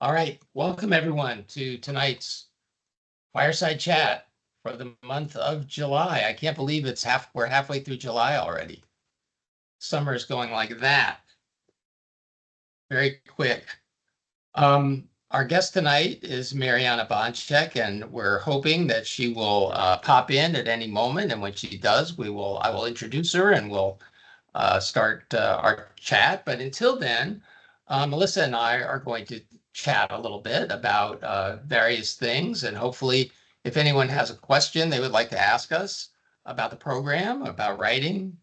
All right, welcome everyone to tonight's Fireside Chat for the month of July. I can't believe we're halfway through July already. Summer is going like that. Very quick. Our guest tonight is Marianna Boncek, and we're hoping that she will pop in at any moment. And when she does, I will introduce her and we'll start our chat. But until then, Melissa and I are going to chat a little bit about various things. And hopefully, if anyone has a question they would like to ask us about the program, about writing,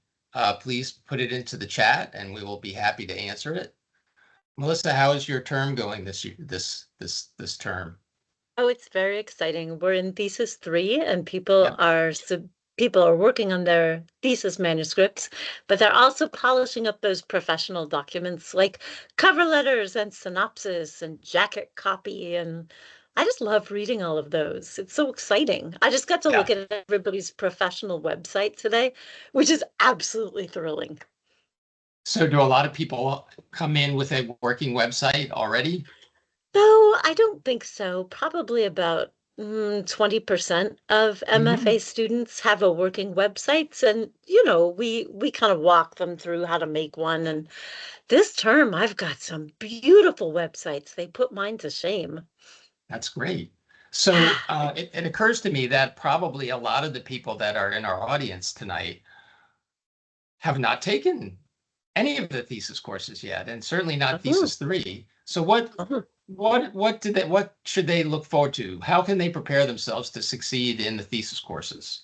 please put it into the chat and we will be happy to answer it. Melissa, how is your term going this year, this term? Oh, it's very exciting. We're in thesis 3 and people Yep. are working on their thesis manuscripts, but they're also polishing up those professional documents like cover letters and synopsis and jacket copy. And I just love reading all of those. It's so exciting. I just got to Yeah. look at everybody's professional website today, which is absolutely thrilling. So do a lot of people come in with a working website already? No, I don't think so. Probably about 20% of Mhm. MFA students have a working websites, and we kind of walk them through how to make one. And this term, I've got some beautiful websites. They put mine to shame. That's great. So it occurs to me that probably a lot of the people that are in our audience tonight have not taken any of the thesis courses yet, and certainly not Uh-huh, thesis three. So uh-huh. what should they look forward to? How can they prepare themselves to succeed in the thesis courses?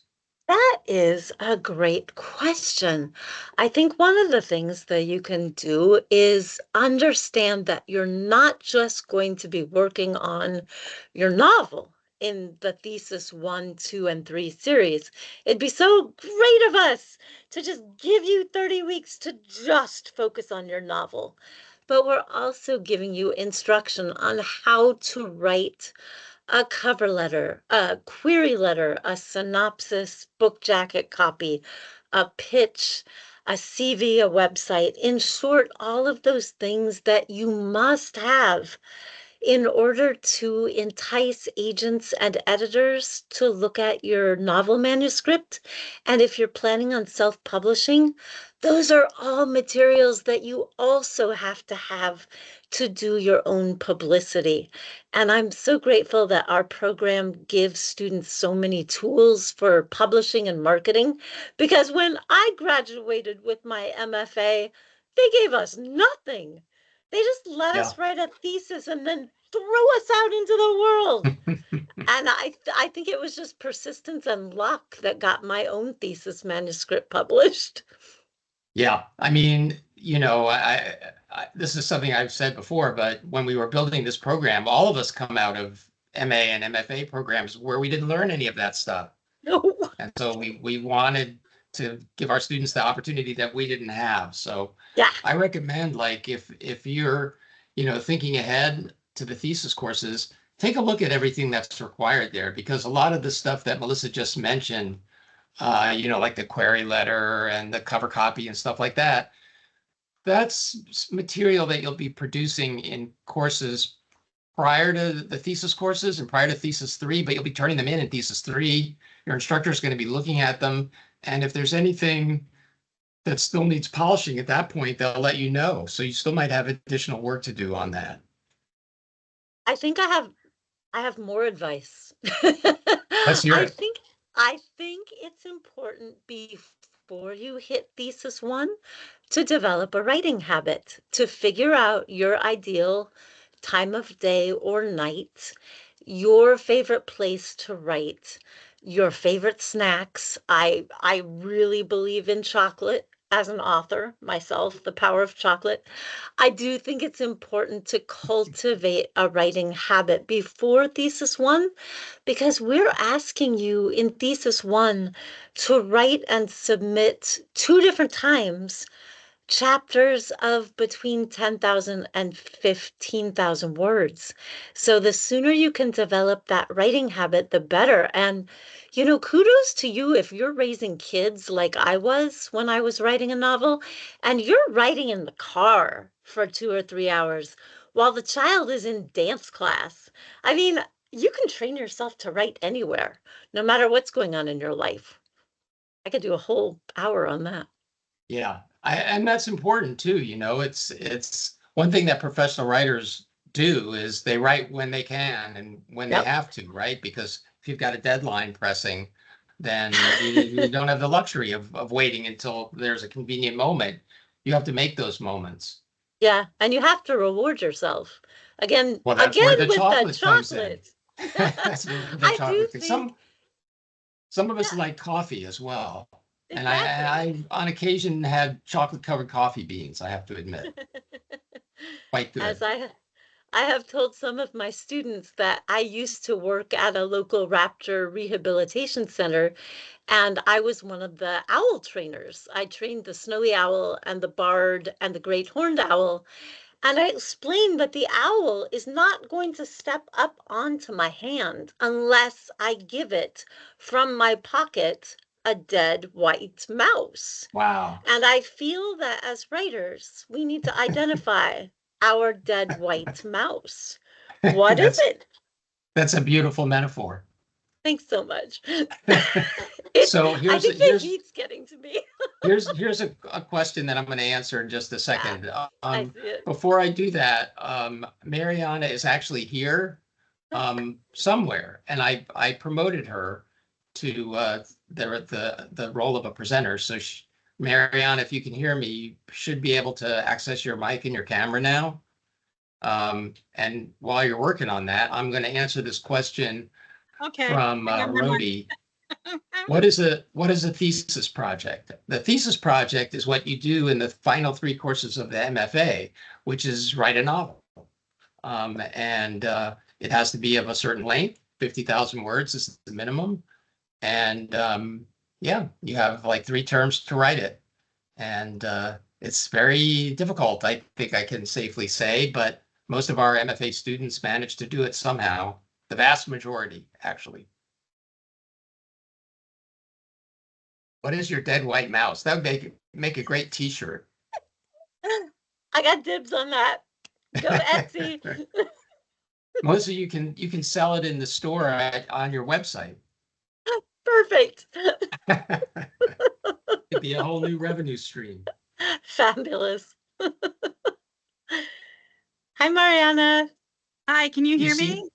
That is a great question. I think one of the things that you can do is understand that you're not just going to be working on your novel in the thesis 1, 2, and 3 series. It'd be so great of us to just give you 30 weeks to just focus on your novel. But we're also giving you instruction on how to write a cover letter, a query letter, a synopsis, book jacket copy, a pitch, a CV, a website. In short, all of those things that you must have in order to entice agents and editors to look at your novel manuscript. And if you're planning on self publishing, those are all materials that you also have to do your own publicity. And I'm so grateful that our program gives students so many tools for publishing and marketing because when I graduated with my MFA, they gave us nothing. They just let Yeah. us write a thesis and then threw us out into the world. And I think it was just persistence and luck that got my own thesis manuscript published. Yeah, I mean, this is something I've said before, but when we were building this program, all of us come out of MA and MFA programs where we didn't learn any of that stuff. No. And so we wanted to give our students the opportunity that we didn't have. So Yeah. I recommend, like, if you're, thinking ahead to the thesis courses, take a look at everything that's required there, because a lot of the stuff that Melissa just mentioned, like the query letter and the cover copy and stuff like that, that's material that you'll be producing in courses prior to the thesis courses and prior to thesis three, but you'll be turning them in thesis three. Your instructor is going to be looking at them. And if there's anything that still needs polishing at that point, they'll let you know. So you still might have additional work to do on that. I think I have more advice. Let's hear I it. think I think it's important before you hit thesis 1 to develop a writing habit, to figure out your ideal time of day or night, your favorite place to write, your favorite snacks. I really believe in chocolate as an author myself, the power of chocolate. I do think it's important to cultivate a writing habit before thesis 1 because we're asking you in thesis 1 to write and submit 2 different times chapters of between 10,000 and 15,000 words. So the sooner you can develop that writing habit, the better. And, kudos to you if you're raising kids like I was when I was writing a novel and you're writing in the car for 2 or 3 hours. while the child is in dance class. I mean, you can train yourself to write anywhere, no matter what's going on in your life. I could do a whole hour on that. Yeah, and that's important too. It's one thing that professional writers do is they write when they can and when they Yep. have to, right? Because if you've got a deadline pressing, then you don't have the luxury of waiting until there's a convenient moment. You have to make those moments. Yeah, and you have to reward yourself. Again, Well, that's where again the with the chocolate comes in. chocolate. That's where the I do chocolate thing. think, Some of us yeah, like coffee as well. And exactly. I on occasion had chocolate covered coffee beans, I have to admit. Quite As good. I have told some of my students that I used to work at a local raptor rehabilitation center, and I was one of the owl trainers. I trained the snowy owl and the barred and the great horned owl. And I explained that the owl is not going to step up onto my hand unless I give it from my pocket a dead white mouse. Wow. And I feel that as writers, we need to identify our dead white mouse. What is That's it? that's a beautiful metaphor. Thanks so much. So I here's think the here's heat's getting to me. here's a question that I'm going to answer in just a Ah, second. I see it. Before I do that, Mariana is actually here somewhere, and I promoted her to the role of a presenter. So Mariana, if you can hear me, you should be able to access your mic and your camera now. And while you're working on that, I'm going to answer this question Okay. from I got my Rhodey. mic. What is a thesis project? The thesis project is what you do in the final 3 courses of the MFA, which is write a novel. And it has to be of a certain length, 50,000 words is the minimum. And yeah, you have like 3 terms to write it. And it's very difficult, I think I can safely say, but most of our MFA students manage to do it somehow. The vast majority, actually. What is your dead white mouse? That would make a great t-shirt. I got dibs on that. Go Etsy. Melissa, you can sell it in the store on your website. Perfect. It'd be a whole new revenue stream. Fabulous. Hi, Marianna. Hi, can you hear see- me?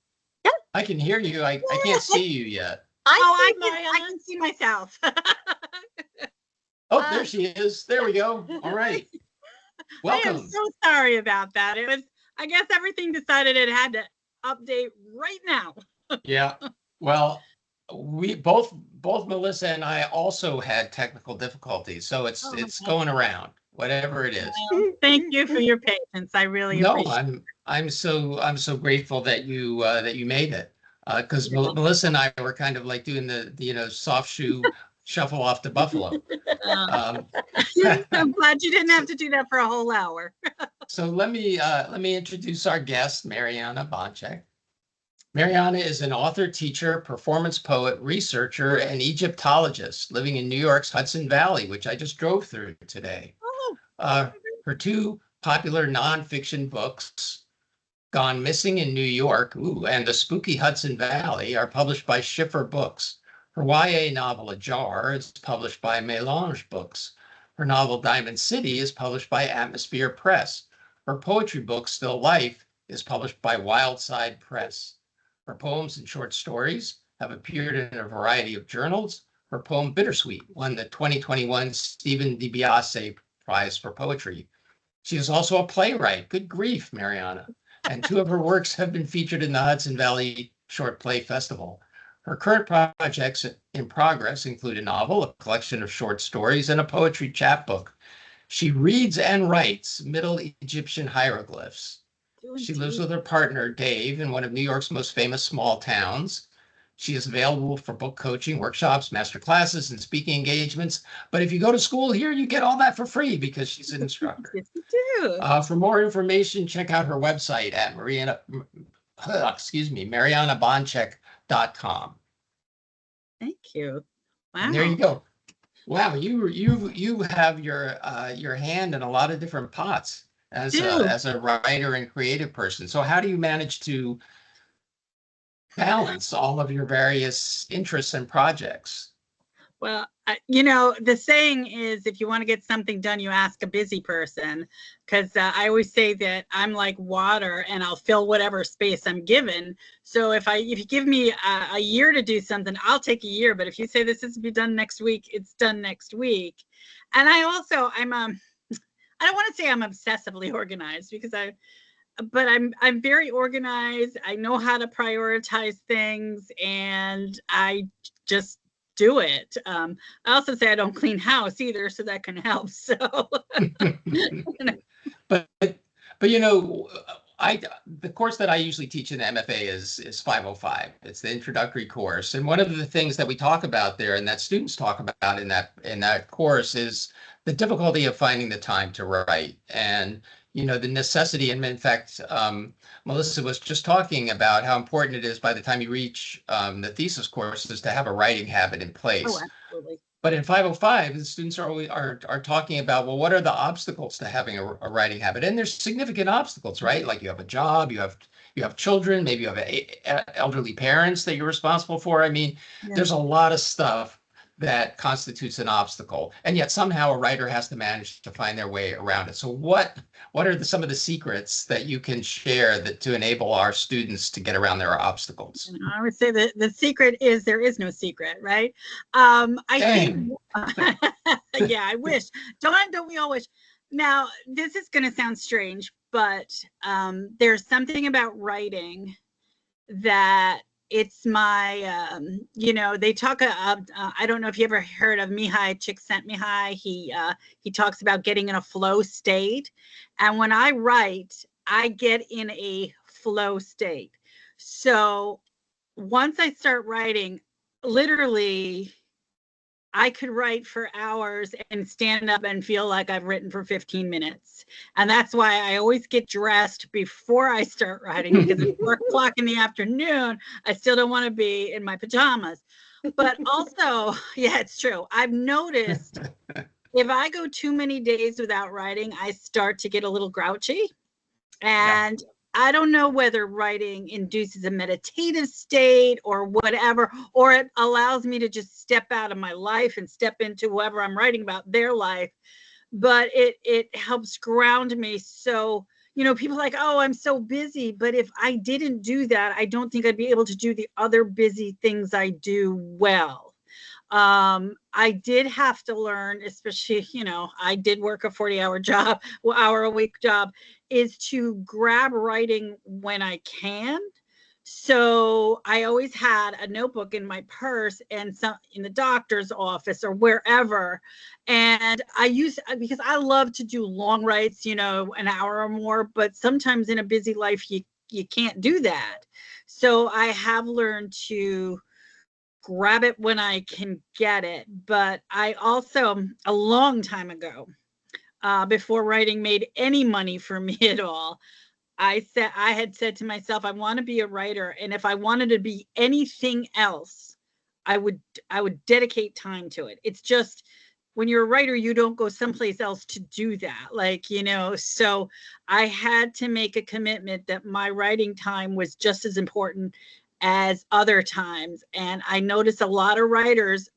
I can hear you. I can't see you yet. I see I Marianna. can see myself. Oh, there she is. There we go. All right. I am Welcome. so sorry about that. I guess everything decided it had to update right now. Yeah. Well, we both Melissa and I also had technical difficulties, so it's Oh, going around, whatever it is. Thank you for your patience. I really No, appreciate I'm so grateful that you made it. Because Melissa and I were kind of like doing the soft shoe shuffle off to Buffalo. it. Um, I'm glad you didn't have to do that for a whole hour. So let me introduce our guest, Marianna Boncek. Marianna is an author, teacher, performance poet, researcher, and Egyptologist living in New York's Hudson Valley, which I just drove through today. Oh, Her 2 popular nonfiction books, Gone Missing in New York, and The Spooky Hudson Valley, are published by Schiffer Books. Her YA novel, Ajar, is published by Mélange Books. Her novel, Diamond City, is published by Atmosphere Press. Her poetry book, Still Life, is published by Wildside Press. Her poems and short stories have appeared in a variety of journals. Her poem, Bittersweet, won the 2021 Stephen DiBiase Prize for Poetry. She is also a playwright. Good grief, Marianna. And 2 of her works have been featured in the Hudson Valley Short Play Festival. Her current projects in progress include a novel, a collection of short stories, and a poetry chapbook. She reads and writes Middle Egyptian hieroglyphs. She lives with her partner, Dave, in one of New York's most famous small towns. She is available for book coaching, workshops, master classes, and speaking engagements. But if you go to school here, you get all that for free because she's an instructor. Yes, you do. For more information, check out her website at mariannaboncek.com. Thank you. Wow. And there you go. Wow, you have your hand in a lot of different pots. do. as a writer and creative person. So how do you manage to balance all of your various interests and projects? Well, the saying is, if you want to get something done, you ask a busy person. Because I always say that I'm like water, and I'll fill whatever space I'm given. So if you give me a year to do something, I'll take a year. But if you say this is to be done next week, it's done next week. And I don't want to say I'm obsessively organized, but I'm very organized. I know how to prioritize things, and I just do it. I also say I don't clean house either, so that can help. So, but the course that I usually teach in the MFA is 505. It's the introductory course, and one of the things that we talk about there, and that students talk about in that course, is the difficulty of finding the time to write, and the necessity. And in fact, Melissa was just talking about how important it is by the time you reach the thesis courses to have a writing habit in place. oh, absolutely. But in 505, the students are always are talking about, well, what are the obstacles to having a writing habit? And there's significant obstacles, right? Like you have a job, you have children, maybe you have elderly parents that you're responsible for. I mean, there's a lot of stuff that constitutes an obstacle, and yet somehow a writer has to manage to find their way around it. So what are some of the secrets that you can share to enable our students to get around their obstacles? I would say that the secret is there is no secret, right? I think, yeah, I wish. Don't we all wish? Now, this is going to sound strange, but there's something about writing that it's my, they talk, I don't know if you ever heard of Mihai Csikszentmihalyi. He talks about getting in a flow state. And when I write, I get in a flow state. So once I start writing, literally, I could write for hours and stand up and feel like I've written for 15 minutes. And that's why I always get dressed before I start writing, because at 4 o'clock in the afternoon, I still don't want to be in my pajamas. But also, yeah, it's true. I've noticed if I go too many days without writing, I start to get a little grouchy. And I don't know whether writing induces a meditative state or whatever, or it allows me to just step out of my life and step into whoever I'm writing about, their life. But it helps ground me. So, people are like, oh, I'm so busy. But if I didn't do that, I don't think I'd be able to do the other busy things I do well. I did have to learn, especially, I did work a 40-hour job, hour a week job, is to grab writing when I can. So I always had a notebook in my purse and some in the doctor's office or wherever. And because I love to do long writes, an hour or more, but sometimes in a busy life, you can't do that. So I have learned to grab it when I can get it. But I also, a long time ago, before writing made any money for me at all, I had said to myself, I want to be a writer. And if I wanted to be anything else, I would dedicate time to it. It's just, when you're a writer, you don't go someplace else to do that. So I had to make a commitment that my writing time was just as important as other times. And I notice a lot of writers,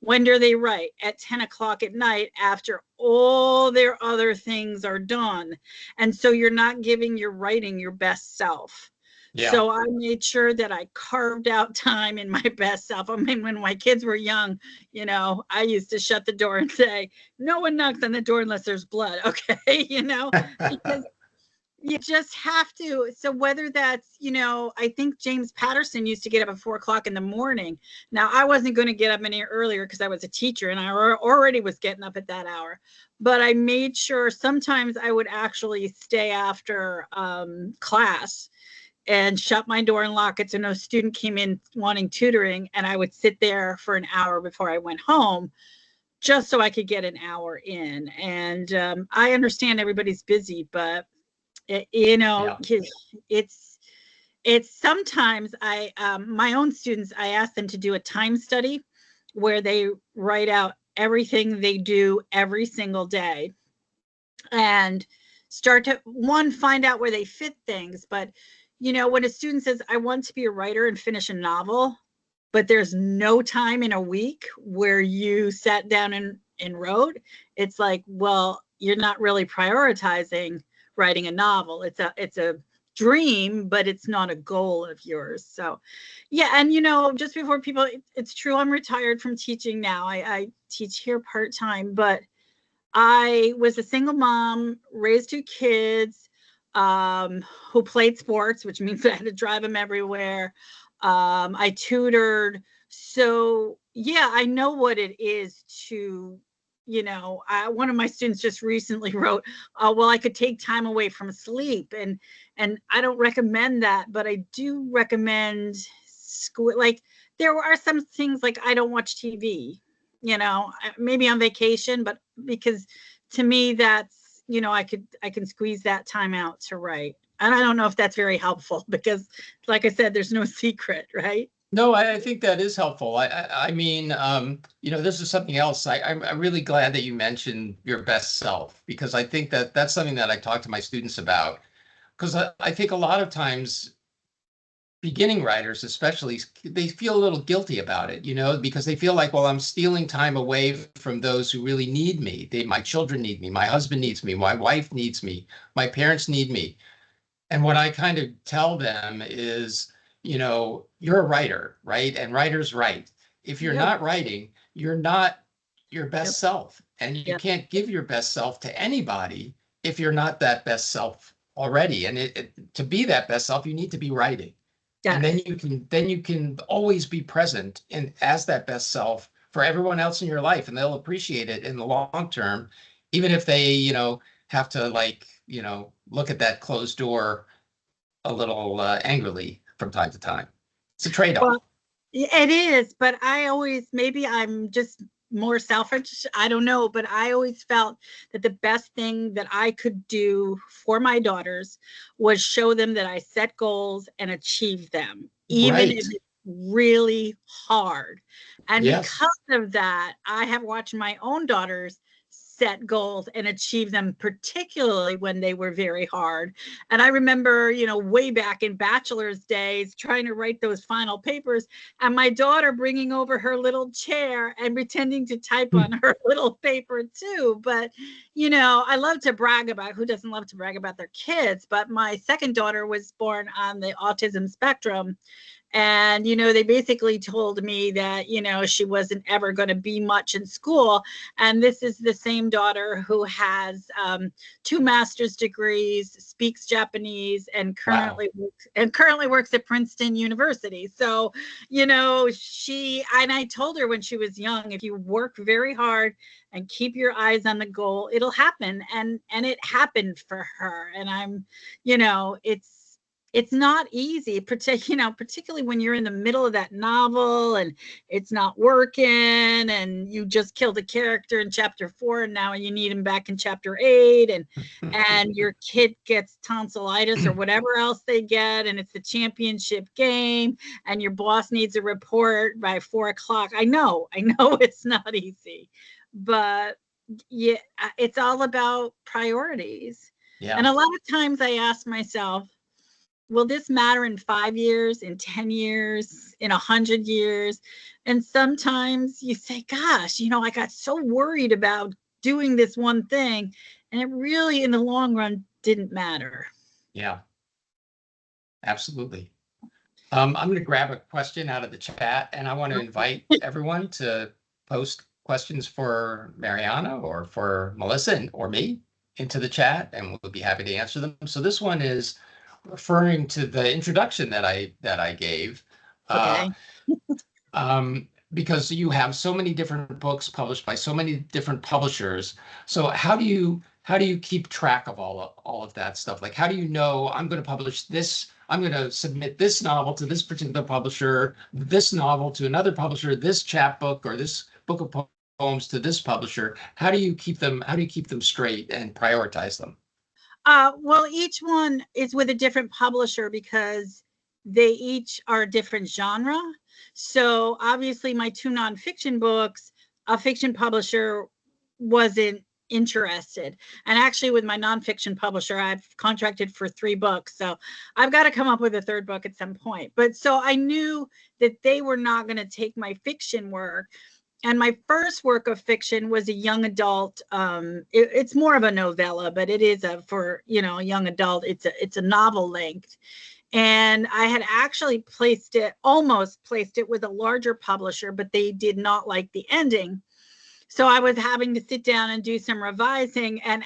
when do they write? At 10 o'clock at night, after all their other things are done. And so you're not giving your writing your best self. Yeah. So I made sure that I carved out time in my best self. I mean, when my kids were young, I used to shut the door and say, no one knocks on the door unless there's blood. Okay. Because you just have to. So whether that's, I think James Patterson used to get up at 4 o'clock in the morning. Now, I wasn't going to get up any earlier because I was a teacher and I already was getting up at that hour. But I made sure sometimes I would actually stay after class and shut my door and lock it so no student came in wanting tutoring. And I would sit there for an hour before I went home, just so I could get an hour in. And I understand everybody's busy, but it's sometimes my own students, I ask them to do a time study where they write out everything they do every single day. And start to, one, find out where they fit things. But, you know, when a student says, I want to be a writer and finish a novel, but there's no time in a week where you sat down and wrote, it's like, well, you're not really prioritizing writing a novel. It's a dream, but it's not a goal of yours. So yeah. And you know, just before people, it's true, I'm retired from teaching now. I teach here part-time, but I was a single mom, raised 2 kids, who played sports, which means I had to drive them everywhere. I tutored. So yeah, I know what it is to, you know, one of my students just recently wrote, well, I could take time away from sleep. And I don't recommend that, but I do recommend school. Like, there are some things, like I don't watch TV, you know, maybe on vacation, but because to me, that's, you know, I can squeeze that time out to write. And I don't know if that's very helpful, because like I said, there's no secret, right? No, I think that is helpful. I mean, you know, this is something else. I'm really glad that you mentioned your best self, because I think that that's something that I talk to my students about. Because I think a lot of times beginning writers, especially, they feel a little guilty about it, you know, because they feel like, well, I'm stealing time away from those who really need me. My children need me, my husband needs me, my wife needs me, my parents need me. And what I kind of tell them is, you know, you're a writer, right? And writers write. If you're Yep. not writing, you're not your best Yep. self. And you Yep. can't give your best self to anybody if you're not that best self already. And to be that best self, you need to be writing. And Yes. then you can always be present and as that best self for everyone else in your life, and they'll appreciate it in the long term, even if they, you know, have to, like, you know, look at that closed door a little angrily from time to time. It's a trade-off. Well, it is, but I always, maybe I'm just more selfish, I don't know, but I always felt that the best thing that I could do for my daughters was show them that I set goals and achieve them, even if Right. it's really hard. And Yes. because of that, I have watched my own daughters set goals and achieve them, particularly when they were very hard. And I remember, you know, way back in bachelor's days, trying to write those final papers, and my daughter bringing over her little chair and pretending to type on her little paper too. But, you know, I love to brag about, who doesn't love to brag about their kids? But my second daughter was born on the autism spectrum. And, you know, they basically told me that, you know, she wasn't ever going to be much in school. And this is the same daughter who has 2 master's degrees, speaks Japanese, and Wow. currently works at Princeton University. So, you know, and I told her when she was young, if you work very hard and keep your eyes on the goal, it'll happen. And it happened for her. And I'm, you know, it's not easy, particularly when you're in the middle of that novel and it's not working, and you just killed a character in chapter 4 and now you need him back in chapter 8, and your kid gets tonsillitis or whatever else they get, and it's the championship game, and your boss needs a report by 4 o'clock. I know it's not easy, but yeah, it's all about priorities. And Yeah. a lot of times I ask myself, will this matter in 5 years, in 10 years, in 100 years? And sometimes you say, gosh, you know, I got so worried about doing this one thing, and it really, in the long run, didn't matter. Yeah, absolutely. I'm going to grab a question out of the chat, and I want to invite everyone to post questions for Marianna or for Melissa or me into the chat, and we'll be happy to answer them. So this one is referring to the introduction that I gave, Okay. because you have so many different books published by so many different publishers. So how do you keep track of all of that stuff? Like, how do you know I'm going to publish this? I'm going to submit this novel to this particular publisher, this novel to another publisher, this chapbook or this book of poems to this publisher. How do you keep them straight and prioritize them? Well, each one is with a different publisher because they each are a different genre. So obviously my 2 nonfiction books, a fiction publisher wasn't interested. And actually with my nonfiction publisher, I've contracted for 3 books. So I've got to come up with a 3rd book at some point. But so I knew that they were not going to take my fiction work. And my first work of fiction was a young adult. It's more of a novella, but it is for a young adult. It's a novel length. And I had actually almost placed it with a larger publisher, but they did not like the ending. So I was having to sit down and do some revising. And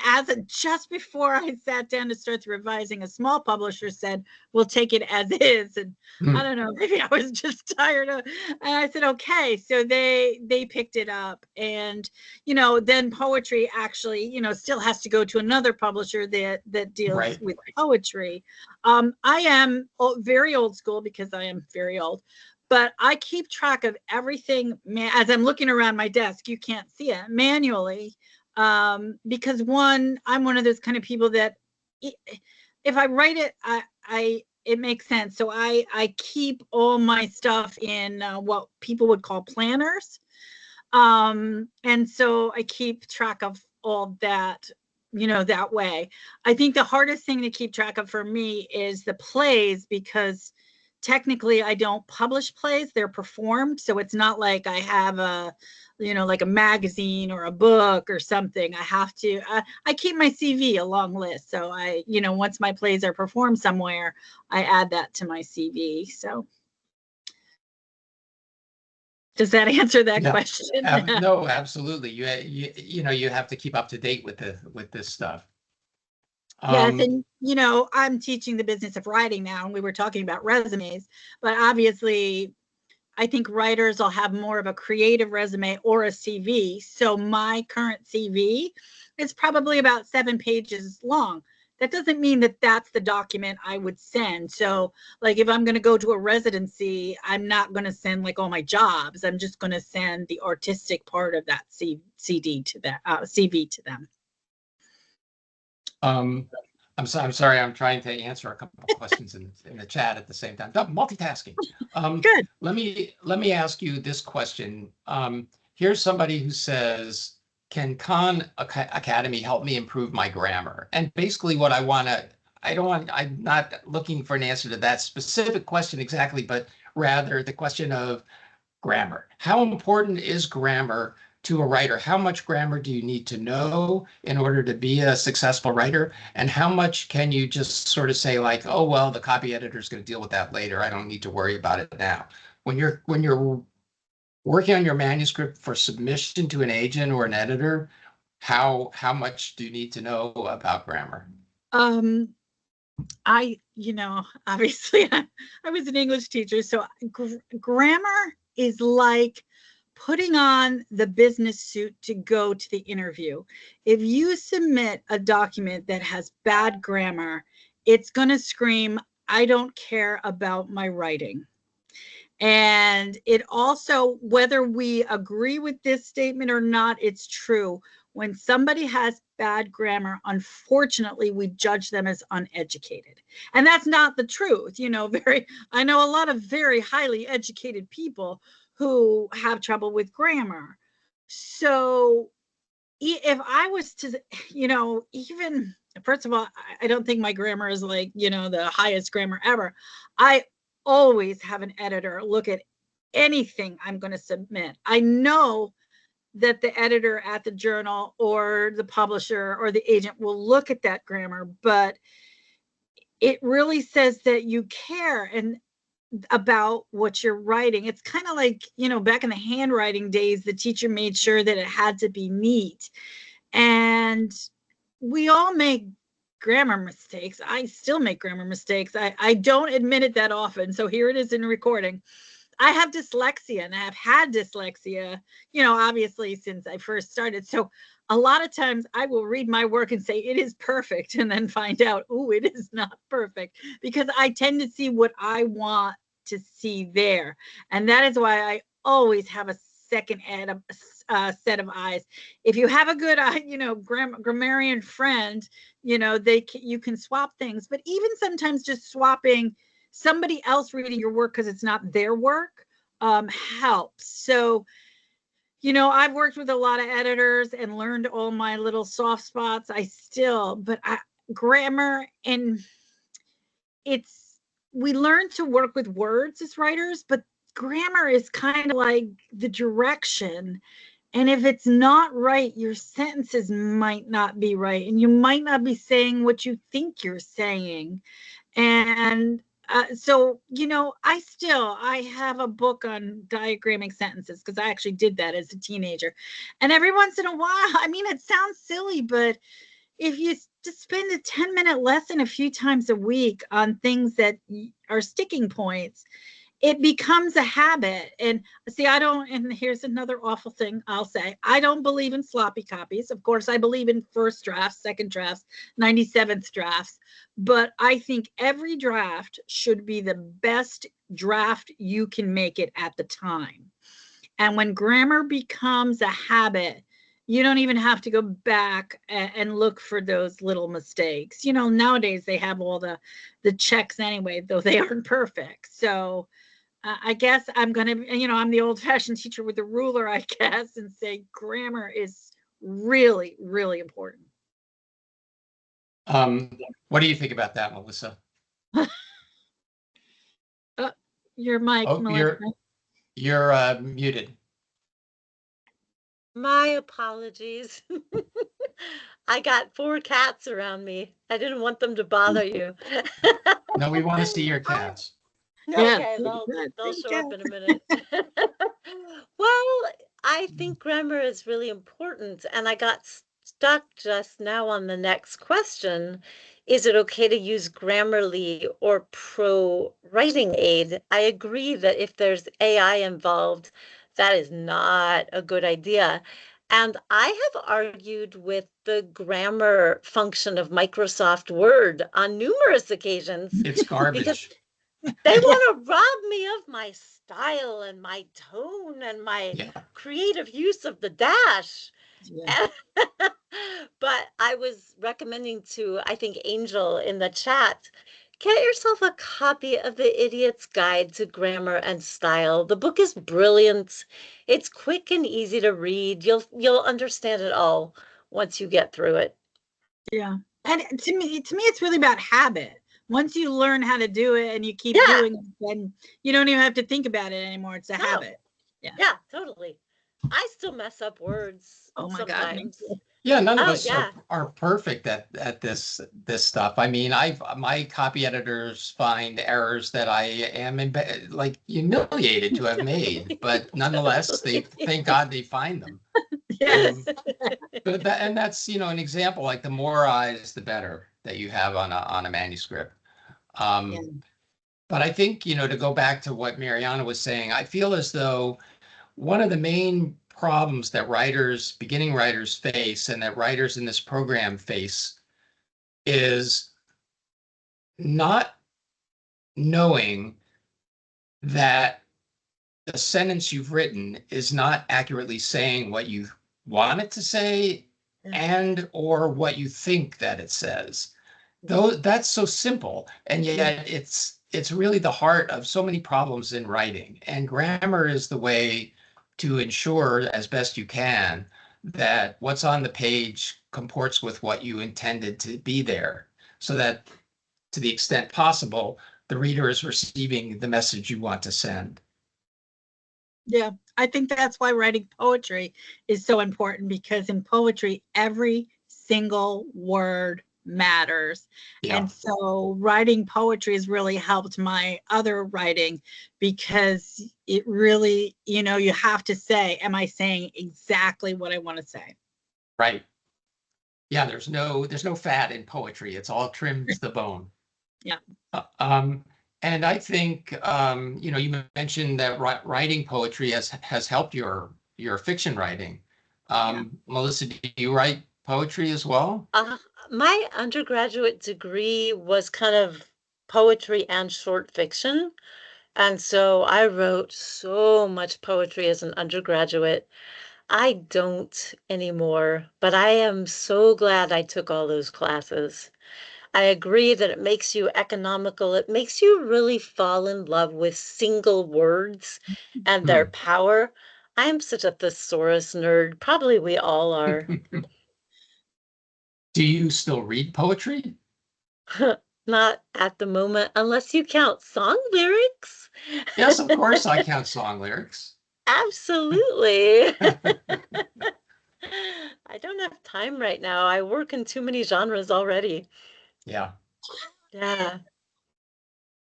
just before I sat down to start the revising, a small publisher said, "We'll take it as is." And I don't know, maybe I was just tired and I said, okay. So they picked it up. And, then poetry actually, still has to go to another publisher that deals with poetry. I am very old school because I am very old. But I keep track of everything as I'm looking around my desk. You can't see it manually because I'm one of those kind of people that if I write it, it makes sense. So I keep all my stuff in what people would call planners. And so I keep track of all that, that way. I think the hardest thing to keep track of for me is the plays, because technically I don't publish plays, they're performed. So it's not like I have like a magazine or a book or something. I have to, I keep my CV a long list. So once my plays are performed somewhere, I add that to my CV. So does that answer that question? No, absolutely. You have to keep up to date with this stuff. Yes, and I'm teaching the business of writing now, and we were talking about resumes, but obviously I think writers will have more of a creative resume or a CV. So my current CV is probably about 7 pages long. That doesn't mean that that's the document I would send. So like if I'm going to go to a residency, I'm not going to send like all my jobs. I'm just going to send the artistic part of that CV to them. I'm sorry. I'm trying to answer a couple of questions in the chat at the same time. Multitasking. Good. Let me ask you this question. Here's somebody who says, "Can Khan Academy help me improve my grammar?" And basically, what I'm not looking for an answer to that specific question exactly, but rather the question of grammar. How important is grammar to a writer? How much grammar do you need to know in order to be a successful writer? And how much can you just sort of say like, oh, well, the copy editor is going to deal with that later. I don't need to worry about it now. When you're working on your manuscript for submission to an agent or an editor, how much do you need to know about grammar? Obviously I was an English teacher, so grammar is like putting on the business suit to go to the interview. If you submit a document that has bad grammar, it's going to scream, "I don't care about my writing." And it also, whether we agree with this statement or not, it's true. When somebody has bad grammar, unfortunately, we judge them as uneducated. And that's not the truth. I know a lot of very highly educated people who have trouble with grammar. So if I was to, even, first of all, I don't think my grammar is like, the highest grammar ever. I always have an editor look at anything I'm going to submit. I know that the editor at the journal or the publisher or the agent will look at that grammar, but it really says that you care and about what you're writing. It's kind of like, back in the handwriting days, the teacher made sure that it had to be neat. And we all make grammar mistakes. I still make grammar mistakes. I don't admit it that often. So here it is in recording. I have dyslexia, and I have had dyslexia, obviously since I first started. So a lot of times I will read my work and say it is perfect and then find out, oh, it is not perfect, because I tend to see what I want to see there. And that is why I always have a second set of eyes. If you have a good, grammarian friend, you can swap things. But even sometimes just swapping somebody else reading your work because it's not their work helps. So, I've worked with a lot of editors and learned all my little soft spots. Grammar, and we learn to work with words as writers, but grammar is kind of like the direction. And if it's not right, your sentences might not be right, and you might not be saying what you think you're saying. And so, I have a book on diagramming sentences because I actually did that as a teenager. And every once in a while, it sounds silly, but if you just spend a 10-minute lesson a few times a week on things that are sticking points, it becomes a habit. And see, and here's another awful thing I'll say. I don't believe in sloppy copies. Of course, I believe in first drafts, second drafts, 97th drafts. But I think every draft should be the best draft you can make it at the time. And when grammar becomes a habit, you don't even have to go back and look for those little mistakes. Nowadays they have all the checks anyway, though they aren't perfect. So I guess I'm going to, I'm the old-fashioned teacher with the ruler, I guess, and say grammar is really, really important. What do you think about that, Melissa? Your mic, Melissa. You're muted. My apologies. I got 4 cats around me. I didn't want them to bother you. No, we want to see your cats. Okay, they'll show up in a minute. Well, I think grammar is really important, and I got stuck just now on the next question. Is it okay to use Grammarly or Pro Writing Aid? I agree that if there's AI involved, that is not a good idea. And I have argued with the grammar function of Microsoft Word on numerous occasions. It's garbage. They want to rob me of my style and my tone and my creative use of the dash. Yeah. But I was recommending to, I think, Angel in the chat, get yourself a copy of The Idiot's Guide to Grammar and Style. The book is brilliant. It's quick and easy to read. You'll understand it all once you get through it. Yeah. And to me, it's really about habit. Once you learn how to do it and you keep doing it, then you don't even have to think about it anymore. It's a habit. Yeah, totally. I still mess up words sometimes. God. Yeah, none of us are perfect at this stuff. My copy editors find errors that I am humiliated to have made, but nonetheless, thank God they find them. Yes. And that's an example. Like, the more eyes, the better that you have on a manuscript. But I think to go back to what Marianna was saying, I feel as though one of the main problems that beginning writers face, and that writers in this program face, is not knowing that the sentence you've written is not accurately saying what you want it to say and or what you think that it says. Though that's so simple, and yet it's really the heart of so many problems in writing. And grammar is the way to ensure, as best you can, that what's on the page comports with what you intended to be there, so that, to the extent possible, the reader is receiving the message you want to send. Yeah, I think that's why writing poetry is so important, because in poetry, every single word matters. Yeah. And so writing poetry has really helped my other writing, because it really, you have to say, am I saying exactly what I want to say? Right. Yeah, there's no fat in poetry. It's all trimmed to the bone. Yeah. And I think, you mentioned that writing poetry has helped your fiction writing. Melissa, do you write poetry as well? My undergraduate degree was kind of poetry and short fiction. And so I wrote so much poetry as an undergraduate. I don't anymore, but I am so glad I took all those classes. I agree that it makes you economical. It makes you really fall in love with single words and their power. I'm such a thesaurus nerd. Probably we all are. Do you still read poetry? Not at the moment, unless you count song lyrics. Yes, of course I count song lyrics. Absolutely. I don't have time right now. I work in too many genres already. Yeah. Yeah.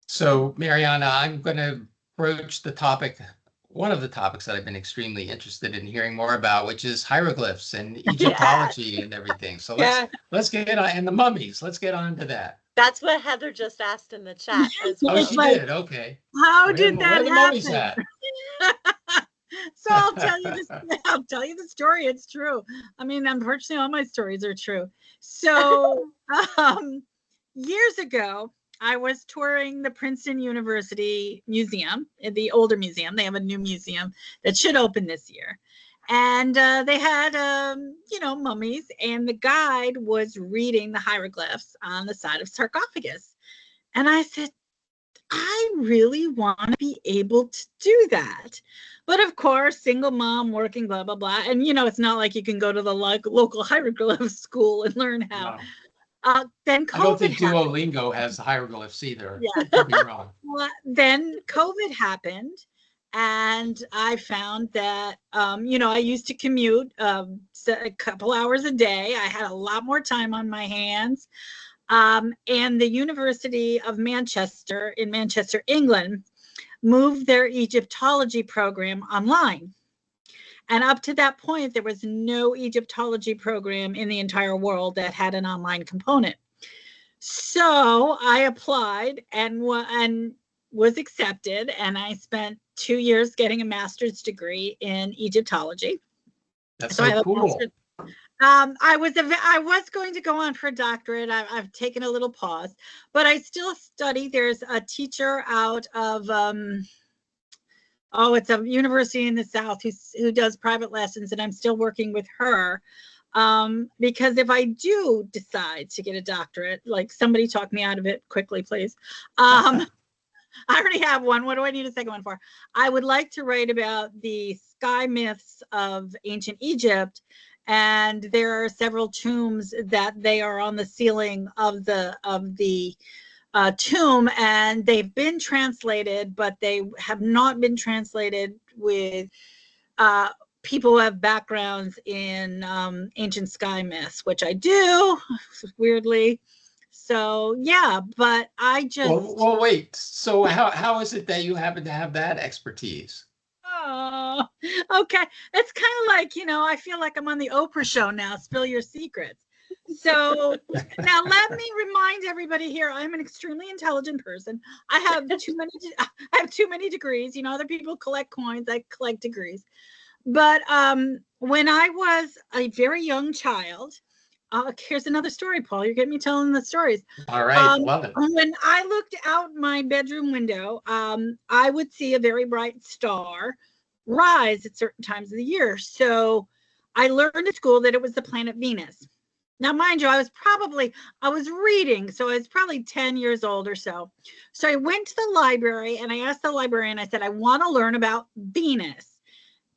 So, Marianna, I'm going to broach the topic, one of the topics that I've been extremely interested in hearing more about, which is hieroglyphs and Egyptology and everything. So let's get on, and the mummies. Let's get on to that. That's what Heather just asked in the chat as well. Oh, she did. Okay. How did that where are the mummies happen? at? So I'll tell you this. I'll tell you the story. It's true. I mean, unfortunately, all my stories are true. So, years ago, I was touring the Princeton University Museum, the older museum. They have a new museum that should open this year. And they had, mummies, and the guide was reading the hieroglyphs on the side of sarcophagus. And I said, I really want to be able to do that. But of course, single mom working, blah, blah, blah. And, it's not like you can go to the local hieroglyph school and learn how. No. Then COVID I don't think happened. Duolingo has hieroglyphs either. Yeah. Could be wrong. Well, then COVID happened. And I found that, I used to commute a couple hours a day. I had a lot more time on my hands. And the University of Manchester in Manchester, England, moved their Egyptology program online. And up to that point, there was no Egyptology program in the entire world that had an online component. So I applied and was accepted, and I spent 2 years getting a master's degree in Egyptology. That's so cool. I was going to go on for a doctorate. I've taken a little pause, but I still study. There's a teacher out of it's a university in the South who does private lessons, and I'm still working with her. Because if I do decide to get a doctorate, like somebody talk me out of it quickly, please. I already have one. What do I need a second one for? I would like to write about the sky myths of ancient Egypt. And there are several tombs that they are on the ceiling of the tomb, and they've been translated, but they have not been translated with people who have backgrounds in ancient sky myths, which I do, weirdly. So yeah, but I just well wait. So how is it that you happen to have that expertise? Oh, okay. It's kind of like, I feel like I'm on the Oprah show now. Spill your secrets. So now let me remind everybody here, I'm an extremely intelligent person. I have too many degrees. Other people collect coins. I collect degrees. But when I was a very young child, here's another story, Paul. You're getting me telling the stories. All right, love it. When I looked out my bedroom window, I would see a very bright star rise at certain times of the year. So I learned at school that it was the planet Venus. Now, mind you, I was reading, so I was probably 10 years old or so. So I went to the library and I asked the librarian, I said, I want to learn about Venus.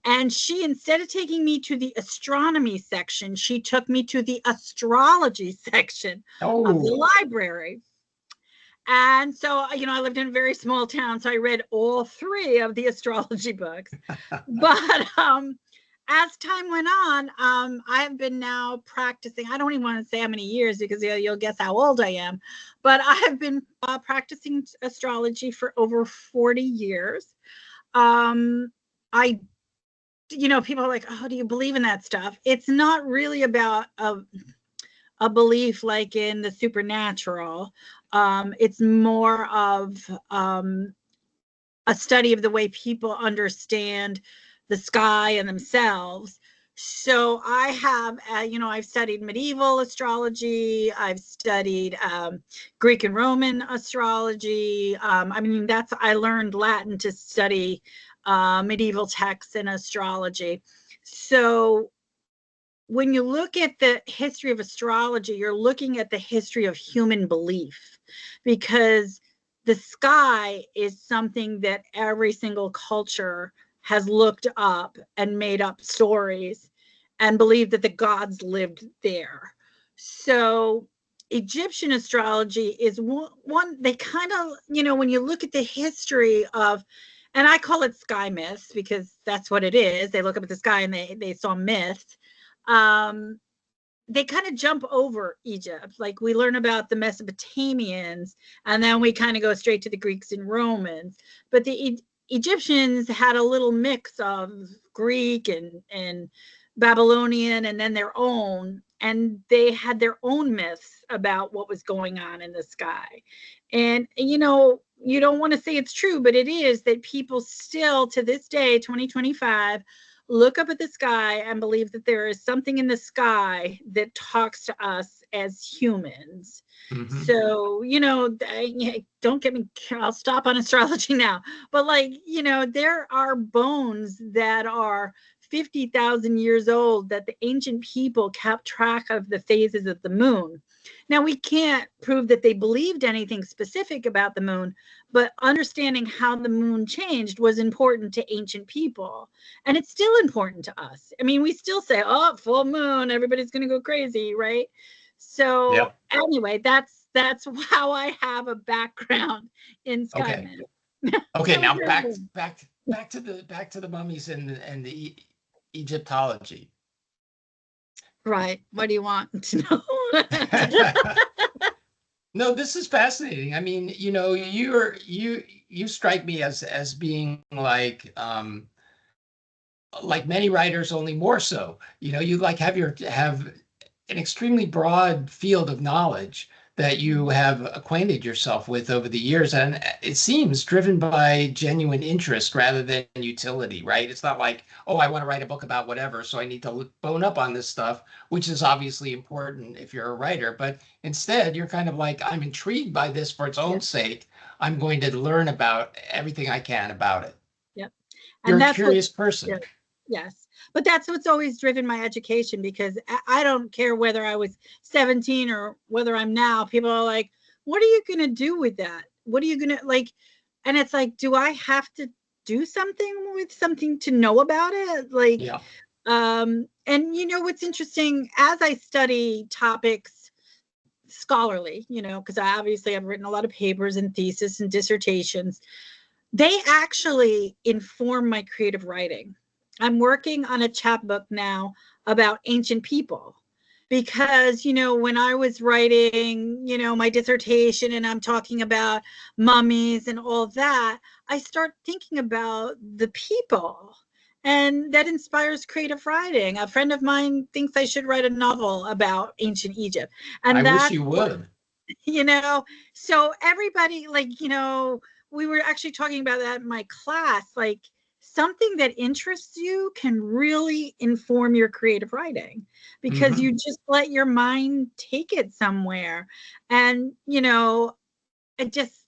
And she, instead of taking me to the astronomy section, she took me to the astrology section of the library. And so, I lived in a very small town, so I read all 3 of the astrology books. But as time went on, I've been now practicing. I don't even want to say how many years, because you'll guess how old I am. But I have been practicing astrology for over 40 years. People are like, oh, do you believe in that stuff? It's not really about a belief like in the supernatural. It's more of a study of the way people understand the sky and themselves. So I have, I've studied medieval astrology. I've studied Greek and Roman astrology. I learned Latin to study medieval texts and astrology. So when you look at the history of astrology, you're looking at the history of human belief, because the sky is something that every single culture has looked up and made up stories and believed that the gods lived there. So Egyptian astrology is one they kind of, when you look at the history of, and I call it sky myths because that's what it is. They look up at the sky and they saw myths. They kind of jump over Egypt. Like we learn about the Mesopotamians and then we kind of go straight to the Greeks and Romans. But the Egyptians had a little mix of Greek and Babylonian and then their own. And they had their own myths about what was going on in the sky. And, you don't want to say it's true, but it is that people still to this day, 2025, look up at the sky and believe that there is something in the sky that talks to us as humans. Mm-hmm. So, don't get me, I'll stop on astrology now, but there are bones that are 50,000 years old that the ancient people kept track of the phases of the moon. Now, we can't prove that they believed anything specific about the moon, but understanding how the moon changed was important to ancient people. And it's still important to us. I mean, we still say, oh, full moon, everybody's going to go crazy, right? So Anyway, that's how I have a background in sky myth. Okay, now back to the mummies and the Egyptology. Right. What do you want to know? No, this is fascinating. I mean, you strike me as being like many writers, only more so. You have an extremely broad field of knowledge that you have acquainted yourself with over the years, and it seems driven by genuine interest rather than utility, right? It's not like, oh, I want to write a book about whatever, so I need to bone up on this stuff, which is obviously important if you're a writer, but instead you're kind of like, I'm intrigued by this for its own sake. I'm going to learn about everything I can about it. Yep. You're a curious person. Yeah. Yes. But that's what's always driven my education, because I don't care whether I was 17 or whether I'm now. People are like, what are you going to do with that? What are you going to and it's like, do I have to do something with something to know about it? And what's interesting, as I study topics scholarly, because I obviously have written a lot of papers and thesis and dissertations, they actually inform my creative writing. I'm working on a chapbook now about ancient people because, when I was writing, my dissertation and I'm talking about mummies and all that, I start thinking about the people, and that inspires creative writing. A friend of mine thinks I should write a novel about ancient Egypt. And I wish you would. So everybody, we were actually talking about that in my class, something that interests you can really inform your creative writing, because you just let your mind take it somewhere. And, it just,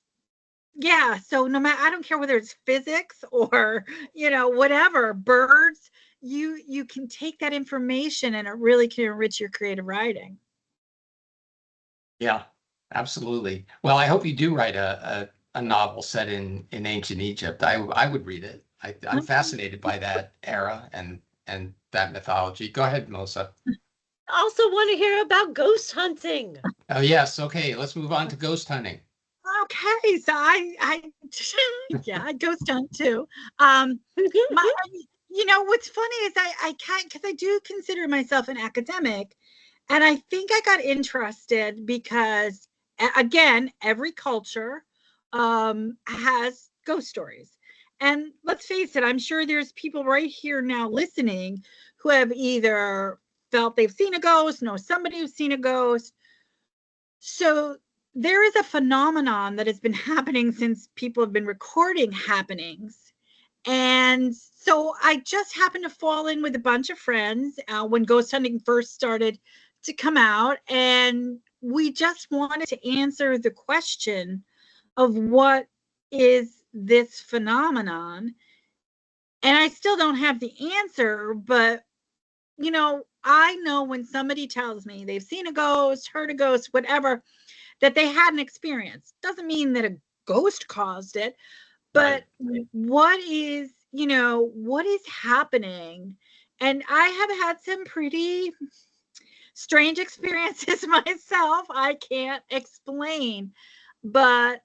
so no matter, I don't care whether it's physics or, whatever, birds, you can take that information and it really can enrich your creative writing. Yeah, absolutely. Well, I hope you do write a novel set in ancient Egypt. I would read it. I'm fascinated by that era and that mythology. Go ahead, Melissa. Also want to hear about ghost hunting. Oh, yes. Okay, let's move on to ghost hunting. Okay, so I ghost hunt too. What's funny is I can't, because I do consider myself an academic, and I think I got interested because, again, every culture has ghost stories. And let's face it, I'm sure there's people right here now listening who have either felt they've seen a ghost, know somebody who's seen a ghost. So there is a phenomenon that has been happening since people have been recording happenings. And so I just happened to fall in with a bunch of friends when ghost hunting first started to come out. And we just wanted to answer the question of what is this phenomenon. And I still don't have the answer, but I know when somebody tells me they've seen a ghost, heard a ghost, whatever, that they had an experience. Doesn't mean that a ghost caused it, but what is what is happening? And I have had some pretty strange experiences myself. I can't explain, but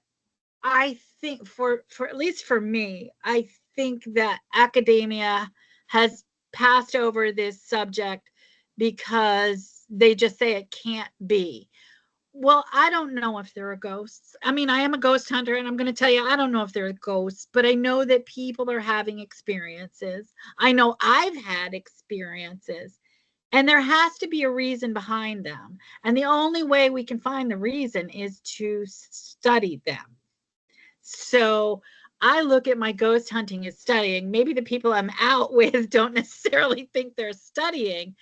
I think for at least for me, I think that academia has passed over this subject because they just say it can't be. Well, I don't know if there are ghosts. I mean, I am a ghost hunter, and I'm going to tell you, I don't know if there are ghosts, but I know that people are having experiences. I know I've had experiences, and there has to be a reason behind them. And the only way we can find the reason is to study them. So I look at my ghost hunting as studying. Maybe the people I'm out with don't necessarily think they're studying,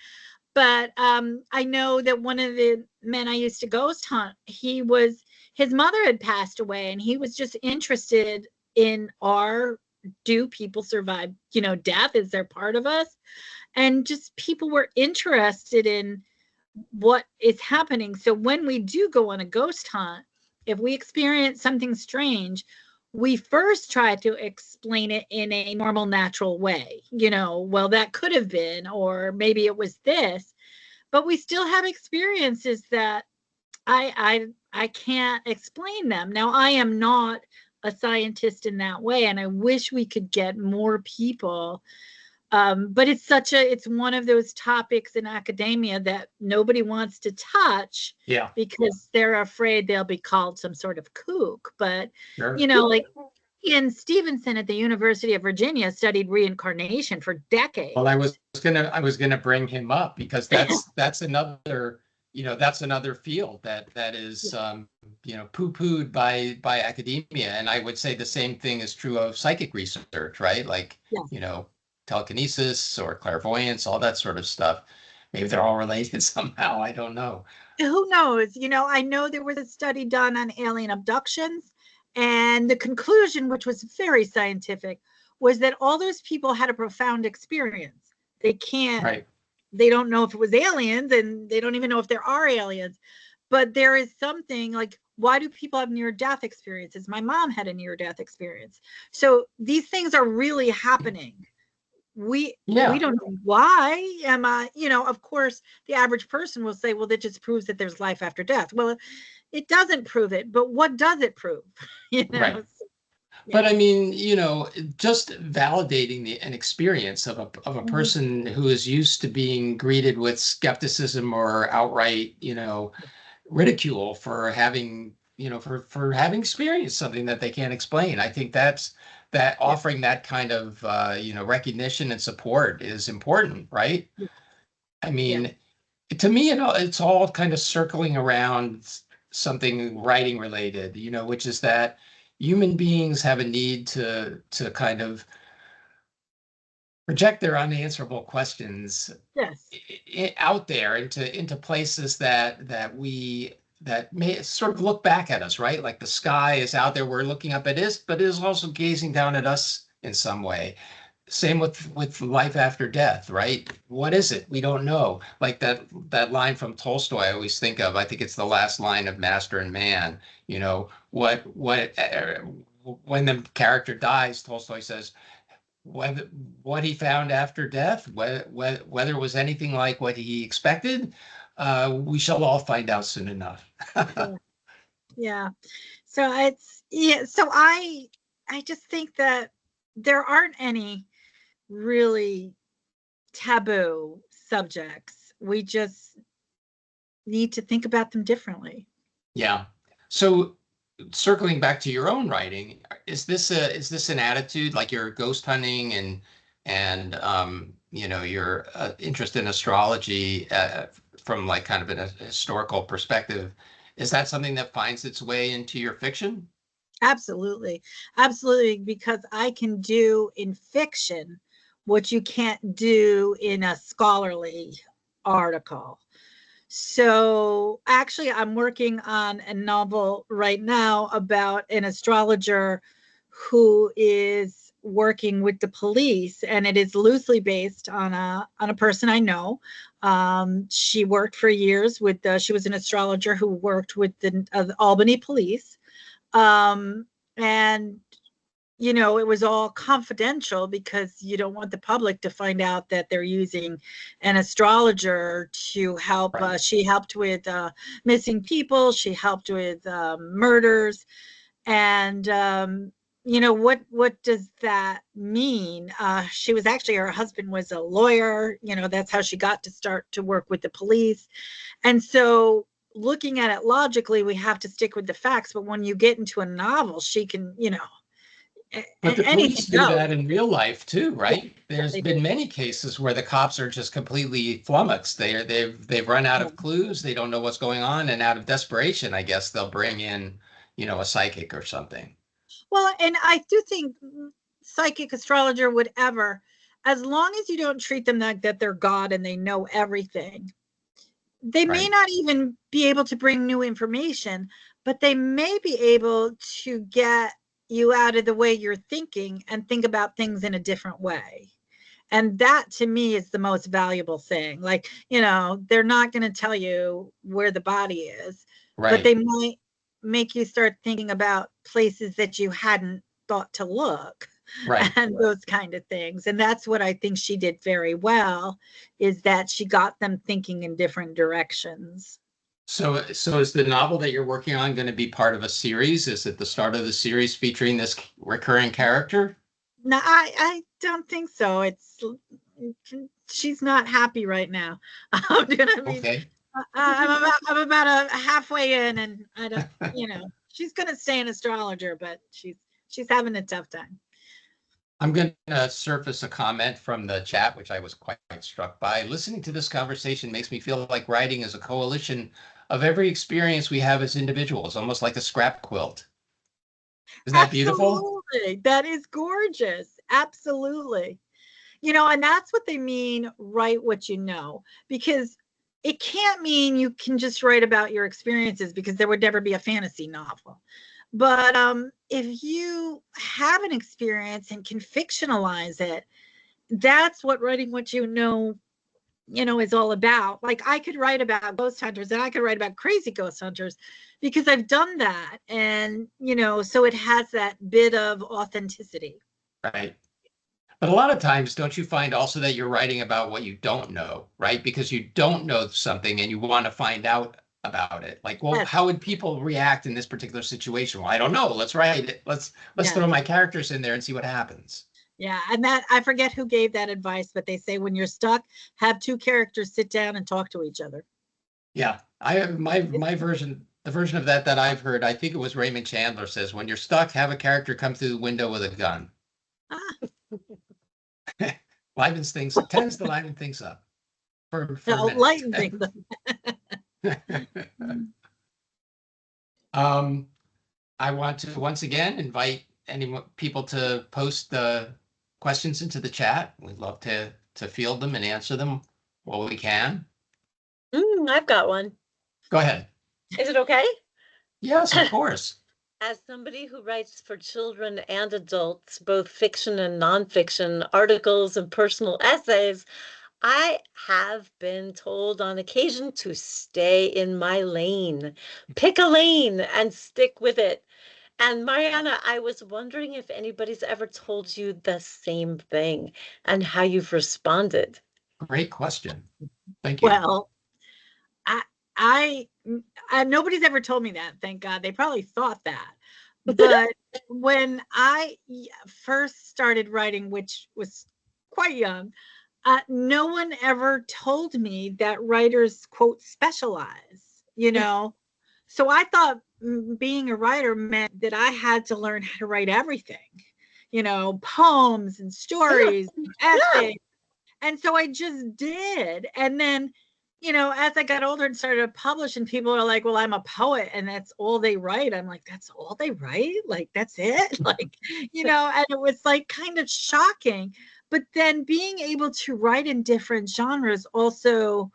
but I know that one of the men I used to ghost hunt, his mother had passed away, and he was just interested in do people survive, death? Is there part of us? And just people were interested in what is happening. So when we do go on a ghost hunt, if we experience something strange, we first try to explain it in a normal, natural way. Well, that could have been, or maybe it was this, but we still have experiences that I can't explain them. Now, I am not a scientist in that way, and I wish we could get more people. But it's one of those topics in academia that nobody wants to touch, because they're afraid they'll be called some sort of kook. But, Sure. like Ian Stevenson at the University of Virginia studied reincarnation for decades. Well, I was gonna bring him up, because that's another field that is poo-pooed by academia, and I would say the same thing is true of psychic research, right? Like telekinesis or clairvoyance, all that sort of stuff. Maybe they're all related somehow. I don't know. Who knows? I know there was a study done on alien abductions, and the conclusion, which was very scientific, was that all those people had a profound experience. They don't know if it was aliens, and they don't even know if there are aliens, but there is something like, why do people have near-death experiences? My mom had a near-death experience. So these things are really happening. We don't know why. Of course, the average person will say, well, that just proves that there's life after death. Well, it doesn't prove it, but what does it prove? Right. But I mean, just validating an experience of a person who is used to being greeted with skepticism or outright, ridicule for having, for having experienced something that they can't explain. I think that offering that kind of, recognition and support is important, right? I mean, to me, it's all kind of circling around something writing related, which is that human beings have a need to kind of project their unanswerable questions out there into places that may sort of look back at us, right? Like the sky is out there, we're looking up at it, but it is also gazing down at us in some way. Same with life after death, right? What is it? We don't know. Like that line from Tolstoy I always think of. I think it's the last line of Master and Man. When the character dies, Tolstoy says, what he found after death, whether it was anything like what he expected, we shall all find out soon enough. Yeah. So so I just think that there aren't any really taboo subjects. We just need to think about them differently. Yeah. So circling back to your own writing, is this an attitude, like your ghost hunting and your interest in astrology from like kind of a historical perspective, is that something that finds its way into your fiction? Absolutely. Absolutely. Because I can do in fiction what you can't do in a scholarly article. So actually, I'm working on a novel right now about an astrologer who is working with the police, and it is loosely based on a person I know. She worked for years she was an astrologer who worked with the Albany police. And you know, it was all confidential because you don't want the public to find out that they're using an astrologer to help. Right. She helped with missing people. She helped with murders. And, you know, what does that mean? She was actually, her husband was a lawyer. You know, that's how she got to start to work with the police. And so looking at it logically, we have to stick with the facts. But when you get into a novel, she can, you know, But the police do that in real life too, right? Yeah, There's been many cases where the cops are just completely flummoxed. They've run out of clues. They don't know what's going on, and out of desperation, I guess they'll bring in, you know, a psychic or something. Well, and I do think psychic, astrologer, whatever, as long as you don't treat them like that they're God and they know everything, they may not even be able to bring new information, but they may be able to get you out of the way you're thinking and think about things in a different way. And that to me is the most valuable thing. Like, you know, they're not going to tell you where the body is, but they might make you start thinking about places that you hadn't thought to look. And those kind of things. And that's what I think she did very well, is that she got them thinking in different directions. So is the novel that you're working on going to be part of a series? Is it the start of the series featuring this recurring character? No, I don't think so. She's not happy right now. Okay. I'm about a halfway in, and I don't, you know, she's going to stay an astrologer, but she's having a tough time. I'm going to surface a comment from the chat, which I was quite struck by. Listening to this conversation makes me feel like writing is a coalition of every experience we have as individuals, almost like a scrap quilt. Isn't that beautiful? Absolutely. That is gorgeous. Absolutely. You know, and that's what they mean, write what you know, because it can't mean you can just write about your experiences, because there would never be a fantasy novel. But if you have an experience and can fictionalize it, that's what writing what you know, is all about. Like, I could write about ghost hunters, and I could write about crazy ghost hunters because I've done that. And, you know, so it has that bit of authenticity. Right. But a lot of times, don't you find also that you're writing about what you don't know, right? Because you don't know something and you want to find out about it. Like, well, how would people react in this particular situation? Well, I don't know. Let's write it. Let's throw my characters in there and see what happens. Yeah, and that, I forget who gave that advice, but they say when you're stuck, have two characters sit down and talk to each other. Yeah, I have my version, the version of that I've heard. I think it was Raymond Chandler says, when you're stuck, have a character come through the window with a gun. Tends to liven things up. Lighten things up. I want to once again invite any people to post the questions into the chat. We'd love to field them and answer them while we can. I've got one. Go ahead. Is it okay? Yes, of course. As somebody who writes for children and adults, both fiction and nonfiction, articles and personal essays, I have been told on occasion to stay in my lane, pick a lane and stick with it. And Marianna, I was wondering if anybody's ever told you the same thing and how you've responded. Great question. Thank you. Well, I nobody's ever told me that, thank God. They probably thought that. But when I first started writing, which was quite young, no one ever told me that writers, quote, specialize, you know? So I thought being a writer meant that I had to learn how to write everything, you know, poems and stories, and essays. And so I just did. And then, you know, as I got older and started to publish, and people are like, well, I'm a poet and that's all they write. I'm like, that's all they write? Like, that's it? Like, you know, and it was like kind of shocking. But then being able to write in different genres also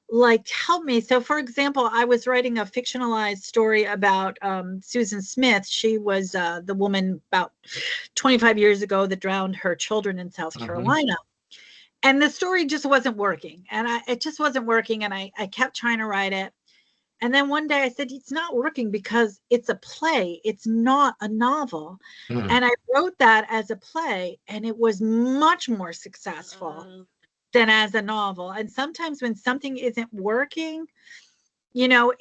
like helped me. So for example, I was writing a fictionalized story about Susan Smith. She was the woman about 25 years ago that drowned her children in South Carolina. And the story just wasn't working. And it just wasn't working. And I kept trying to write it. And then one day I said, it's not working because it's a play. It's not a novel. Mm. And I wrote that as a play, and it was much more successful than as a novel. And sometimes when something isn't working, you know,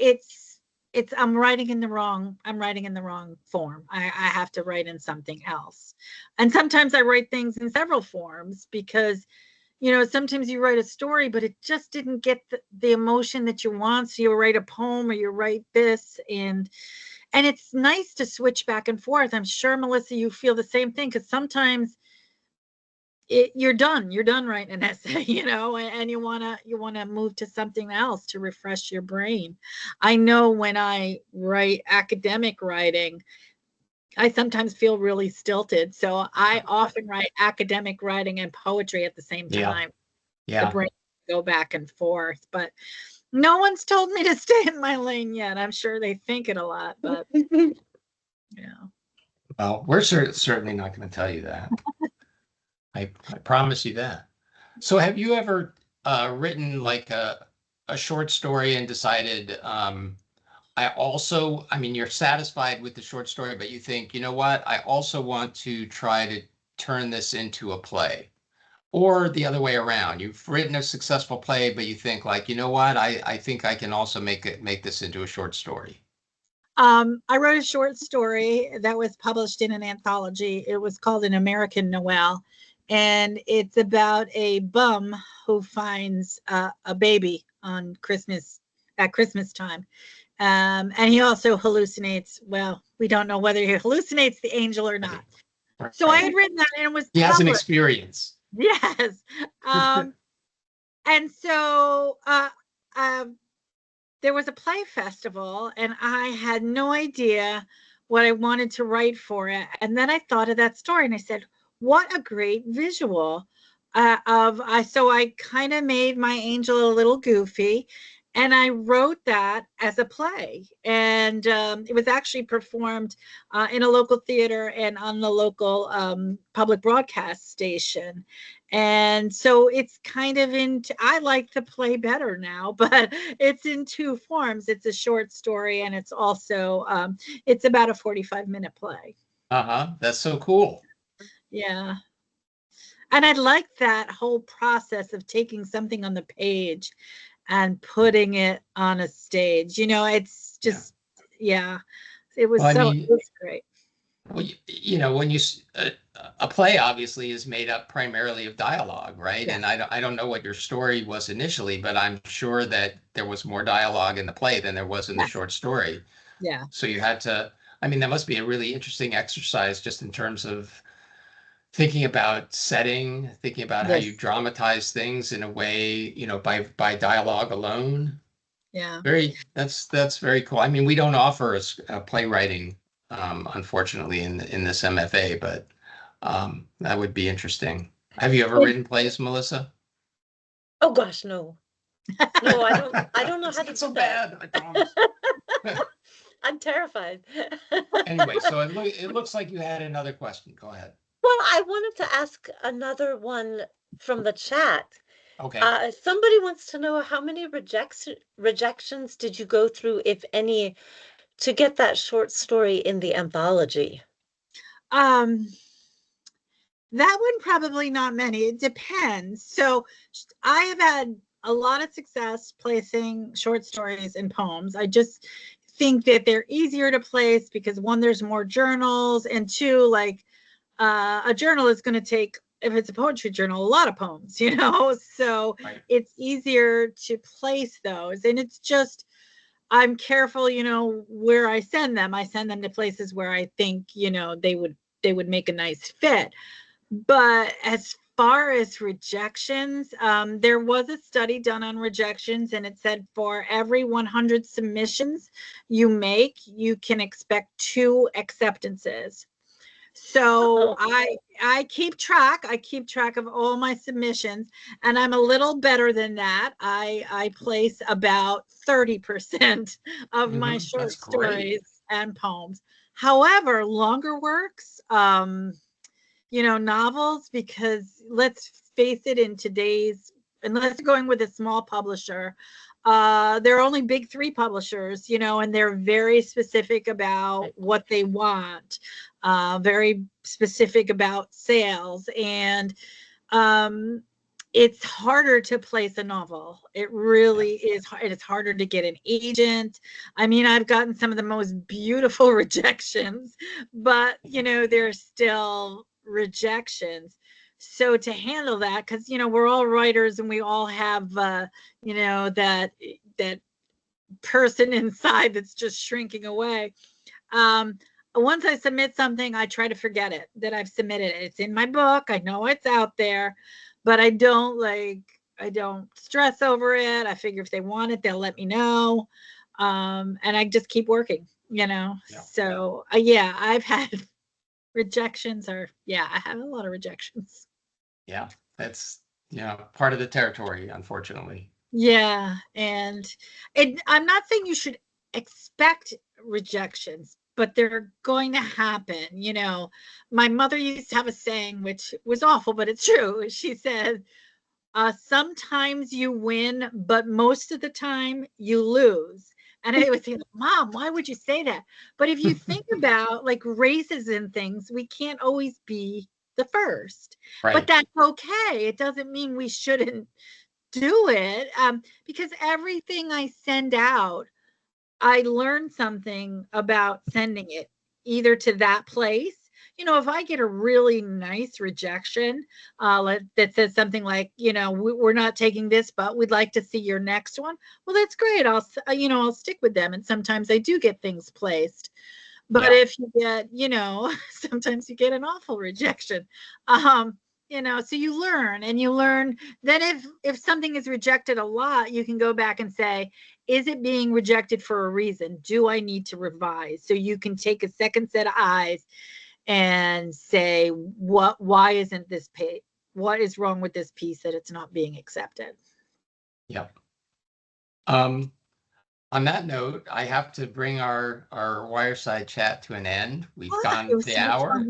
I'm writing in the wrong form. I have to write in something else. And sometimes I write things in several forms because, you know, sometimes you write a story, but it just didn't get the emotion that you want. So you write a poem or you write this, and it's nice to switch back and forth. I'm sure, Melissa, you feel the same thing, because sometimes you're done writing an essay, you know, and you want to move to something else to refresh your brain. I know when I write academic writing, I sometimes feel really stilted. So I often write academic writing and poetry at the same time. The brain go back and forth, but no one's told me to stay in my lane yet. I'm sure they think it a lot, but yeah. Well, we're certainly not going to tell you that. I promise you that. So have you ever written like a short story and decided, I mean, you're satisfied with the short story, but you think, you know what, I also want to try to turn this into a play? Or the other way around, you've written a successful play, but you think like, you know what, I think I can also make this into a short story. I wrote a short story that was published in an anthology. It was called An American Noel, and it's about a bum who finds a baby on at Christmas time. And he also hallucinates. Well, we don't know whether he hallucinates the angel or not. Right. So I had written that, and it was he published. has an experience. Yes. And so there was a play festival, and I had no idea what I wanted to write for it. And then I thought of that story, and I said, what a great visual so I kind of made my angel a little goofy, and I wrote that as a play. And it was actually performed in a local theater and on the local public broadcast station. And so it's kind of I like the play better now, but it's in two forms. It's a short story, and it's also, it's about a 45-minute play. That's so cool. Yeah. And I like that whole process of taking something on the page and putting it on a stage. You know, it's just, it was it was great. Well, you know, when a play obviously is made up primarily of dialogue, right? And I don't know what your story was initially, but I'm sure that there was more dialogue in the play than there was in the short story. Yeah. So you had to, I mean, that must be a really interesting exercise just in terms of thinking about setting, thinking about how you dramatize things in a way, you know, by dialogue alone. Yeah. That's very cool. I mean, we don't offer a playwriting, unfortunately, in this MFA, but that would be interesting. Have you ever written plays, Melissa? Oh gosh, no. No, I don't know how to do so that. Bad, I promise. I'm terrified. Anyway, so it looks like you had another question. Go ahead. Well, I wanted to ask another one from the chat. Okay. Somebody wants to know, how many rejections did you go through, if any, to get that short story in the anthology? That one, probably not many. It depends. So I have had a lot of success placing short stories and poems. I just think that they're easier to place because, one, there's more journals, and two, like a journal is going to take, if it's a poetry journal, a lot of poems, you know, so it's easier to place those. And it's just, I'm careful, you know, where I send them. I send them to places where I think, you know, they would make a nice fit. But as far as rejections, there was a study done on rejections, and it said for every 100 submissions you make, you can expect 2 acceptances. So I keep track. I keep track of all my submissions, and I'm a little better than that. I place about 30% of my short stories and poems. However, longer works, you know, novels, because let's face it, in today's, unless you're going with a small publisher, There are only big three publishers, you know, and they're very specific about what they want, very specific about sales. And it's harder to place a novel. It really is. It's harder to get an agent. I mean, I've gotten some of the most beautiful rejections, but, you know, there's still rejections. So to handle that, because, you know, we're all writers and we all have, you know, that person inside that's just shrinking away. Once I submit something, I try to forget it, that I've submitted it. It's in my book. I know it's out there, but I don't stress over it. I figure if they want it, they'll let me know. And I just keep working, you know? Yeah. So yeah, I've had rejections I have a lot of rejections. Yeah, that's, you know, part of the territory, unfortunately. Yeah. And I'm not saying you should expect rejections, but they're going to happen. You know, my mother used to have a saying, which was awful, but it's true. She said, sometimes you win, but most of the time you lose. And I would say, Mom, why would you say that? But if you think about like races and things, we can't always be the first. Right. But that's okay. It doesn't mean we shouldn't do it, because everything I send out, I learn something about sending it either to that place. You know, if I get a really nice rejection that says something like, you know, we're not taking this, but we'd like to see your next one. Well, that's great. I'll stick with them. And sometimes I do get things placed. But if you get, you know, sometimes you get an awful rejection. You know, so you learn. Then if something is rejected a lot, you can go back and say, is it being rejected for a reason? Do I need to revise? So you can take a second set of eyes and say, why isn't this page? What is wrong with this piece that it's not being accepted? Yep. On that note, I have to bring our Wireside chat to an end. We've gone the hour.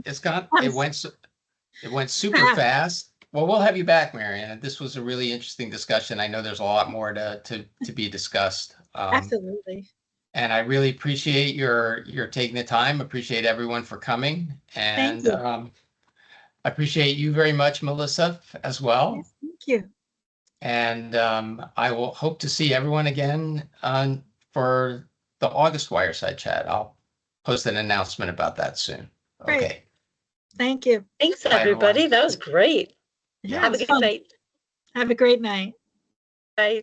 It went super fast. Well, we'll have you back, Marianna. This was a really interesting discussion. I know there's a lot more to be discussed. Absolutely. And I really appreciate your taking the time. Appreciate everyone for coming. And I appreciate you very much, Melissa, as well. Yes, thank you. And I will hope to see everyone again for the August Wireside Chat. I'll post an announcement about that soon. Great. Okay. Thank you. Thanks, everybody. Everyone. That was great. Yeah. Have a good night. Have a great night. Bye.